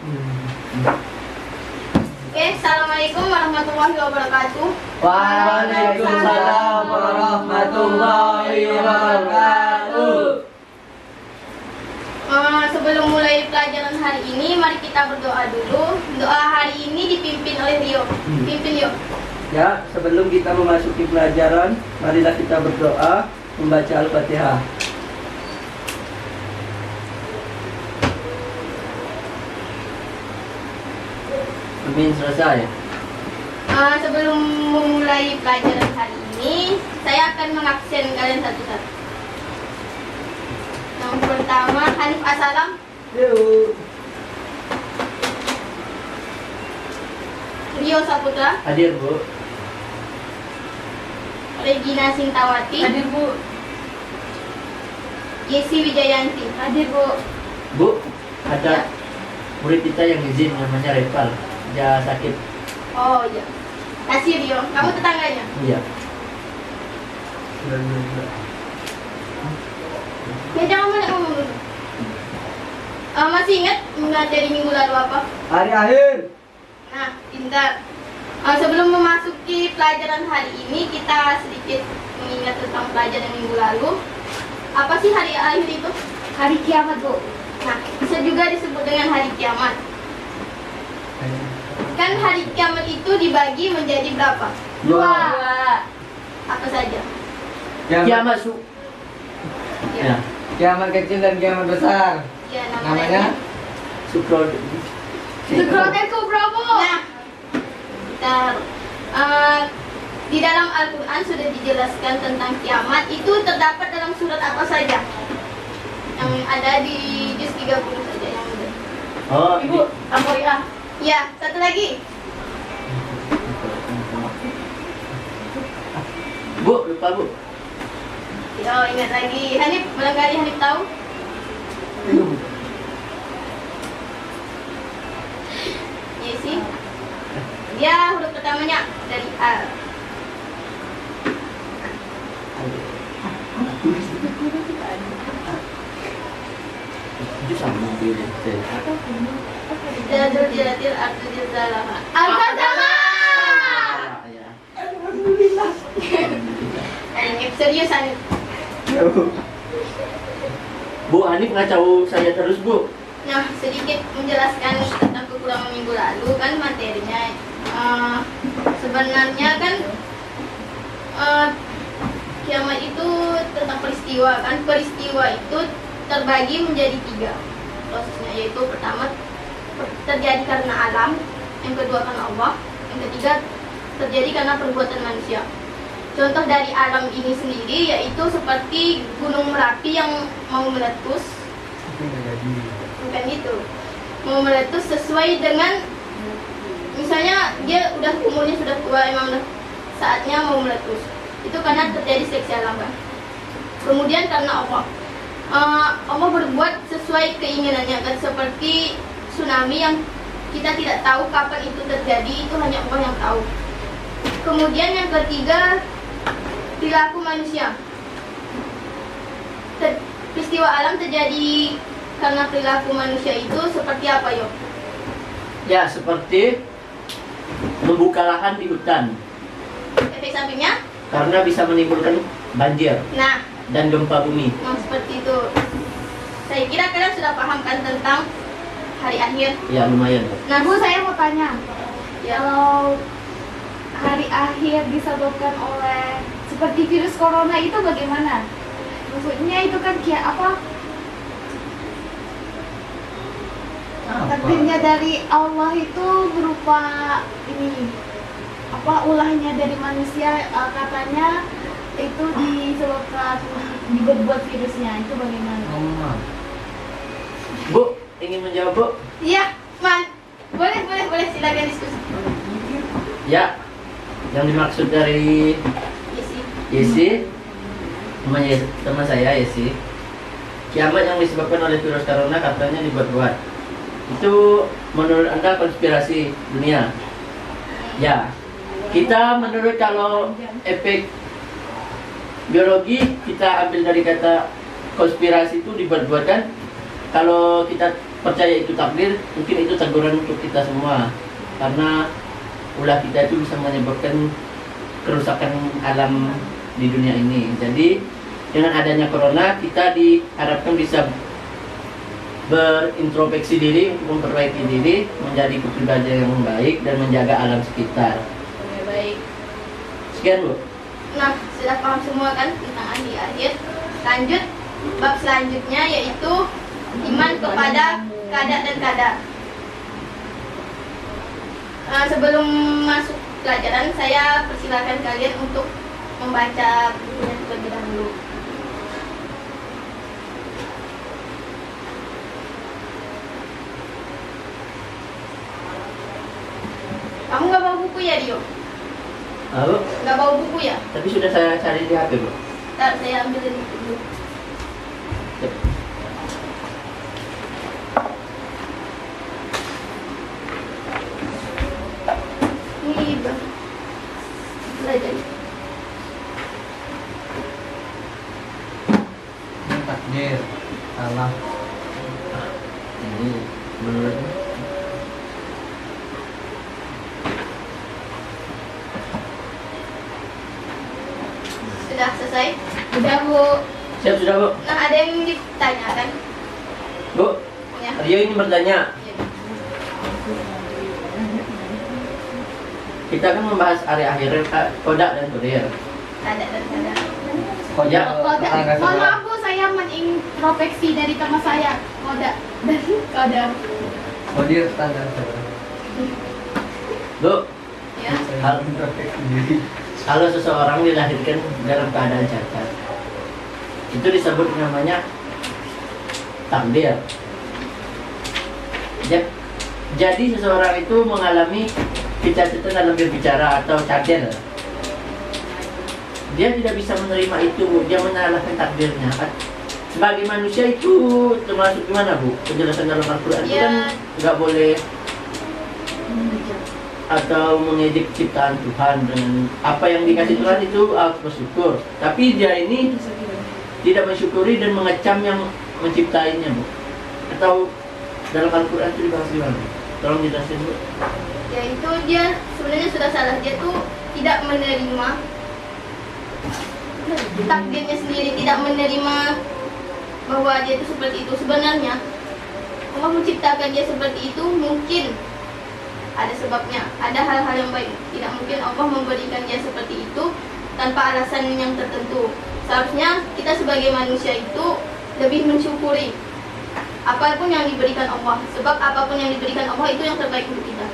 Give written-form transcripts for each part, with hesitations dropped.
Oke, assalamualaikum warahmatullahi wabarakatuh. Waalaikumsalam warahmatullahi wabarakatuh. Sebelum mulai pelajaran hari ini, mari kita berdoa dulu. Doa hari ini dipimpin oleh Rio. Pimpin Rio. Ya, sebelum kita memasuki pelajaran, marilah kita berdoa membaca Al-Fatihah. Amin, selesai. Sebelum memulai pelajaran hari ini, saya akan mengabsen kalian satu-satu. Yang pertama, Hanif Asalam. Yuk. Rio Saputra. Hadir, Bu. Regina Sintawati. Hadir, Bu. Yesi Wijayanti. Hadir, Bu. Bu, ada Ya. murid kita yang izin namanya Reval. Dia sakit. Oh iya. Kasih Rio. Kamu tetangganya? Iya. Ya jangan banyak ngomong dulu. Masih ingat materi minggu lalu apa? Hari akhir. Nah, pintar. Sebelum memasuki pelajaran hari ini, kita sedikit mengingat tentang pelajaran minggu lalu. Apa sih hari akhir itu? Hari kiamat, Bu. Nah, bisa juga disebut dengan hari kiamat. Kan hari kiamat itu dibagi menjadi berapa? Dua. Apa saja? Kiamat su. Ya. Kiamat kecil dan kiamat besar. Ya, Namanya? Sukro. Sukroten Kubra, Bu. Nah, bentar. Di dalam Al-Quran sudah dijelaskan tentang kiamat. Itu terdapat dalam surat apa saja? Yang ada di juz 30 saja yang ada. Oh, Ibu, Amoriah. Ya, satu lagi. Bu, lupa Bu. Oh, ingat lagi. Hanif, barangkali Hanif tahu? Yesi. Ya, huruf pertamanya dari A. Itu sama mobil. Jadul jadil artul jadalama. Al-Qadama. Hanif, serius Hanif. Bu, Hanif ngacau saya terus, Bu. Nah, sedikit menjelaskan tentang kekurangan minggu lalu kan materinya. Sebenarnya kan kiamat itu tentang peristiwa kan. Peristiwa itu terbagi menjadi 3 prosesnya, yaitu pertama terjadi karena alam, yang kedua karena Allah, yang ketiga terjadi karena perbuatan manusia. Contoh dari alam ini sendiri yaitu seperti Gunung Merapi yang mau meletus. Bukan gitu. Mau meletus sesuai dengan, misalnya dia udah umurnya sudah tua, emang udah saatnya mau meletus. Itu karena terjadi seleksi alam kan. Kemudian karena Allah. Allah berbuat sesuai keinginannya kan, seperti tsunami yang kita tidak tahu kapan itu terjadi, itu hanya Allah yang tahu. Kemudian yang ketiga, perilaku manusia. Peristiwa alam terjadi karena perilaku manusia itu seperti apa, Yo? Ya, seperti membuka lahan di hutan. Efek sampingnya? Karena bisa menimbulkan banjir Nah, dan gempa bumi. seperti itu. Saya kira kalian sudah paham kan tentang hari akhir. Ya, lumayan. Nah, Bu, saya mau tanya. ya, Kalau hari akhir disebabkan oleh seperti virus corona itu bagaimana? Maksudnya itu kan kayak apa? Takdirnya dari Allah itu berupa ini apa ulahnya dari manusia, katanya itu disebabkan dibuat virusnya, itu bagaimana? Bu, ingin menjawab, Bu? iya, Man. Boleh, silakan diskusi. Ya, yang dimaksud dari Yesi. Yesi, teman saya Yesi, kiamat yang disebabkan oleh virus corona katanya dibuat-buat. Itu menurut Anda konspirasi dunia? Ya, kita menurut kalau efek biologi kita ambil dari kata konspirasi itu dibuat-buat kan. Kalau kita percaya itu takdir, mungkin itu teguran untuk kita semua. Karena ulah kita itu bisa menyebabkan kerusakan alam di dunia ini. Jadi dengan adanya corona kita diharapkan bisa berintrospeksi diri, memperbaiki diri, menjadi kepribadian yang baik dan menjaga alam sekitar. Ya, baik. Sekian Bu. Nah, sudah paham semua kan tentang ahli akhir. Lanjut bab selanjutnya yaitu iman kepada qada dan qadar. Sebelum masuk pelajaran, saya persilakan kalian untuk membaca bukunya terlebih dahulu. Kamu nggak bawa buku ya, Dio? Bu, Nggak bawa buku ya? tapi sudah saya cari di HP Bu. Ntar saya ambil dari dulu. Yep. Ini belajar. Takdir Allah. Ini menurut Sudah selesai? Udah Bu. siap sudah Bu. Nah, ada yang ditanyakan? Bu, Ya. Rio ini bertanya. Kita kan membahas area akhir, kodak dan kurir. Ada dan ada. Kodak, Mohon maaf Bu, saya menintrospeksi dari teman saya. Koda dan Qadar. Kodir standar. Bu, Ya. kalau seseorang dilahirkan dalam keadaan cacat, itu disebut namanya takdir. Jadi seseorang itu mengalami kecacatan dalam berbicara atau cacat. Dia tidak bisa menerima itu, dia menyalahkan takdirnya. Sebagai manusia itu termasuk gimana Bu? Penjelasan dalam Al-Quran itu kan nggak boleh atau mengejek ciptaan Tuhan dengan apa yang dikasih Tuhan itu harus bersyukur. Tapi dia ini tidak mensyukuri dan mengecam yang menciptainya Bu. Atau dalam Al-Quran itu dibahas gimana? Tolong jelasin Bu. Ya itu dia sebenarnya sudah salah. Dia tuh tidak menerima takdirnya sendiri, tidak menerima bahwa dia itu seperti itu. Sebenarnya Allah menciptakan dia seperti itu mungkin ada sebabnya, ada hal-hal yang baik. Tidak mungkin Allah memberikan dia seperti itu tanpa alasan yang tertentu. Seharusnya kita sebagai manusia itu lebih mensyukuri apapun yang diberikan Allah, sebab apapun yang diberikan Allah itu yang terbaik untuk kita.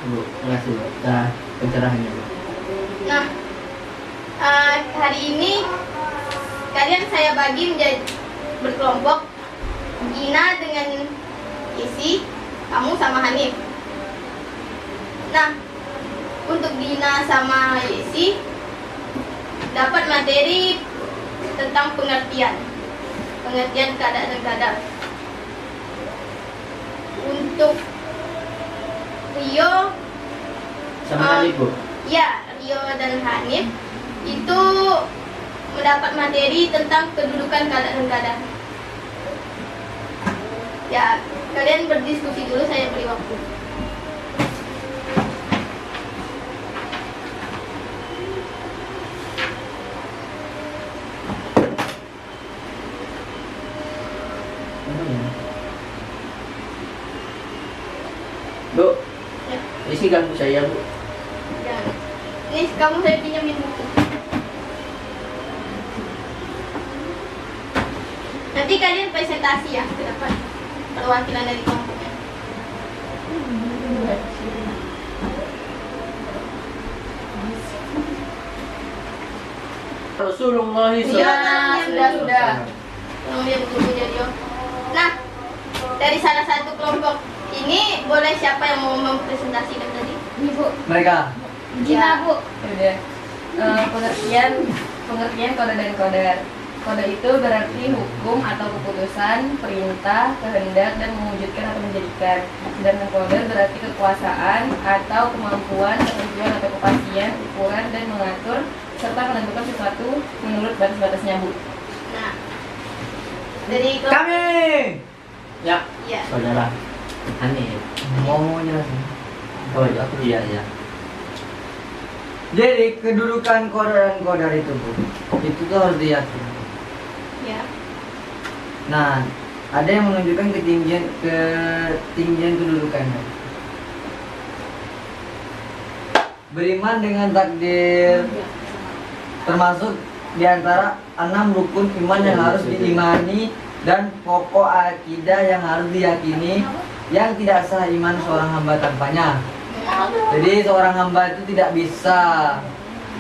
Bu, terima kasih Bu. Nah, pencerahannya Bu. Nah, hari ini kalian saya bagi menjadi berkelompok. Gina dengan Isi, kamu sama Hanif. Nah, untuk Gina sama Isi dapat materi tentang pengertian qada dan qadar. Untuk Rio Sama Hanif Bu. ya, Rio dan Hanif itu mendapat materi tentang kedudukan qada dan qadar. Ya, kalian berdiskusi dulu, saya beri waktu. Bu, Ya, isi ganggu saya Bu. jangan. Ini kamu saya pinjamin buku. Nanti kalian presentasi ya ke depan, perwakilan dari kelompoknya. Rasulullah Iya, SAW. sudah. Tolong lihat bukunya Dio. Nah, dari salah satu kelompok ini boleh siapa yang mau mempresentasikan tadi? Ini Bu. Mereka. Gina Bu. Udah. Pengertian kode dan kodar. Kode itu berarti hukum atau keputusan, perintah, kehendak, dan mewujudkan atau menjadikan. Sedangkan kodar berarti kekuasaan atau kemampuan, ketentuan atau kepastian, ukuran, dan mengatur serta menentukan sesuatu menurut batas-batasnya Bu. Nah, dari Kami Ya, Ya. saudara Hanif. Mau jelasin. Oh iya, iya. Jadi kedudukan qadar dan qadar itu Bu, itu tuh harus diyakini. Ya. Nah, ada yang menunjukkan ketinggian kedudukannya. Beriman dengan takdir termasuk di antara 6 rukun iman yang harus diimani dan pokok akidah yang harus diyakini, yang tidak sah iman seorang hamba tanpanya. Jadi seorang hamba itu tidak bisa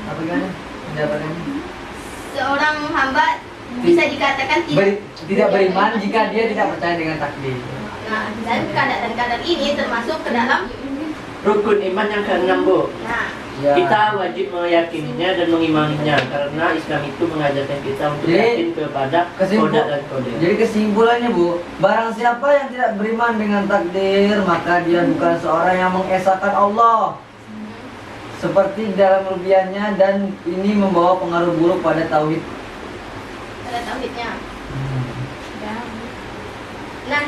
apa gimana? Pendapatannya? Seorang hamba bisa dikatakan Tidak beriman jika dia tidak percaya dengan takdir. Nah, dan kadar ini termasuk ke dalam. Rukun iman yang ke-6, Bu. Nah, Ya. Kita wajib meyakininya dan mengimaninya karena Islam itu mengajarkan kita untuk Jadi, yakin kepada qada dan qadar. Jadi kesimpulannya Bu, barang siapa yang tidak beriman dengan takdir, maka dia bukan seorang yang mengesahkan Allah seperti dalam rubiannya, dan ini membawa pengaruh buruk pada tauhid. pada tauhidnya. Ya. Nah,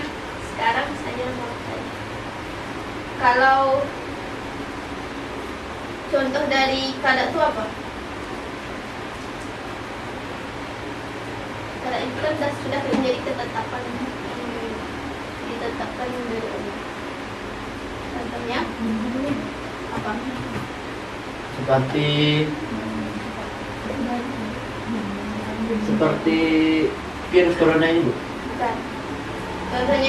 sekarang saya mau tanya. Kalau contoh dari qada itu apa? Qada itu kan sudah menjadi ketetapan ditetapkan dari Allah. Contohnya apa? Seperti virus corona ini, Bu. Bukan. Contohnya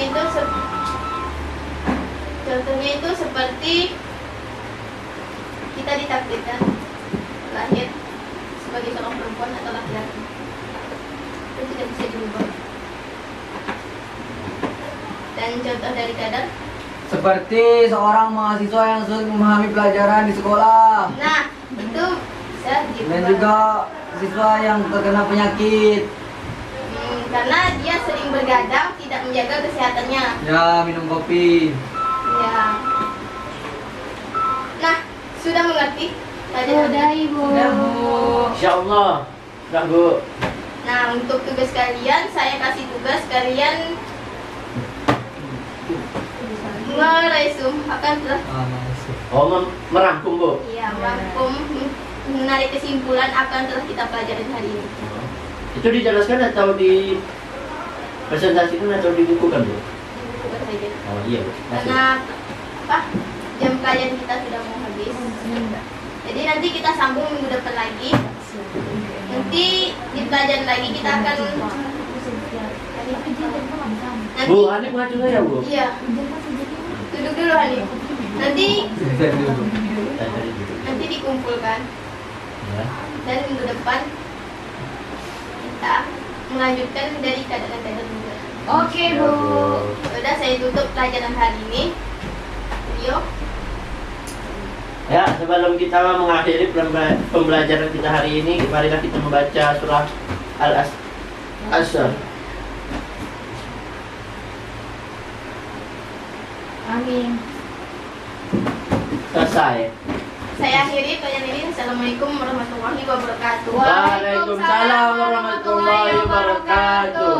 itu seperti kita ditakdirkan lahir sebagai seorang perempuan atau laki-laki. Itu tidak bisa dirubah. Dan contoh dari qadar, Seperti seorang mahasiswa yang sulit memahami pelajaran di sekolah, nah itu bisa dirubah. dan juga siswa yang terkena penyakit, Karena dia sering bergadang, tidak menjaga kesehatannya. ya minum kopi. Ya. Nah, sudah mengerti pelajaran? Sudah Ibu. Ya Bu. Insya Allah. Sudah, Bu. Nah, untuk tugas kalian, saya kasih tugas kalian meresum akan telah Oh, merangkum, Bu. ya merangkum menarik kesimpulan akan telah kita pelajari hari ini. Itu dijelaskan atau di presentasikan atau dibukukan, Bu? Bukan saja. Oh iya, Bu. Masih. Karena apa? Jam pelajaran kita sudah mau habis. Jadi nanti kita sambung minggu depan lagi. Nanti di pelajaran lagi kita akan nanti. Bu, Hanif ngacu saya, Bu. Iya. Duduk dulu Hanif. Nanti nanti dikumpulkan Ya. dan minggu depan kita melanjutkan dari kadang-kadang juga. Oke Bu. Sudah saya tutup pelajaran hari ini. Video. Ya, sebelum kita mengakhiri pembelajaran kita hari ini, marilah kita membaca surah Al-Asr. Amin. Selesai. Saya akhiri pelajaran ini. Assalamualaikum warahmatullahi wabarakatuh. Waalaikumsalam warahmatullahi wabarakatuh.